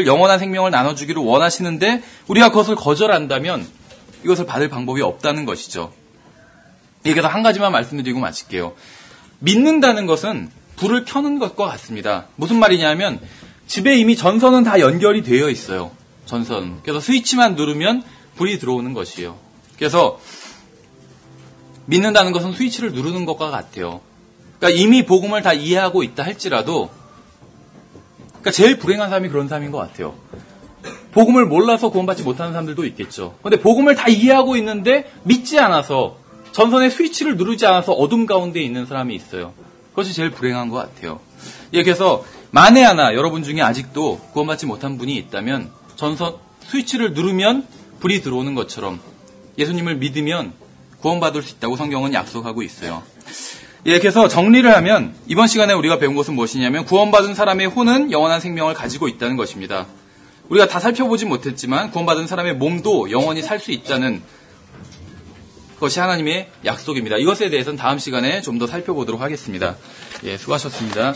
영원한 생명을 나눠주기를 원하시는데 우리가 그것을 거절한다면 이것을 받을 방법이 없다는 것이죠. 여기서 한 가지만 말씀드리고 마칠게요. 믿는다는 것은 불을 켜는 것과 같습니다. 무슨 말이냐면 집에 이미 전선은 다 연결이 되어 있어요. 전선. 그래서 스위치만 누르면 불이 들어오는 것이에요. 그래서 믿는다는 것은 스위치를 누르는 것과 같아요. 그러니까 이미 복음을 다 이해하고 있다 할지라도 그러니까 제일 불행한 사람이 그런 사람인 것 같아요. 복음을 몰라서 구원받지 못하는 사람들도 있겠죠. 그런데 복음을 다 이해하고 있는데 믿지 않아서 전선의 스위치를 누르지 않아서 어둠 가운데 있는 사람이 있어요. 그것이 제일 불행한 것 같아요. 예, 그래서 만에 하나 여러분 중에 아직도 구원받지 못한 분이 있다면 전선 스위치를 누르면 불이 들어오는 것처럼 예수님을 믿으면 구원받을 수 있다고 성경은 약속하고 있어요. 예, 그래서 정리를 하면 이번 시간에 우리가 배운 것은 무엇이냐면 구원받은 사람의 혼은 영원한 생명을 가지고 있다는 것입니다. 우리가 다 살펴보진 못했지만 구원받은 사람의 몸도 영원히 살 수 있다는 것이 하나님의 약속입니다. 이것에 대해서는 다음 시간에 좀 더 살펴보도록 하겠습니다. 예, 수고하셨습니다.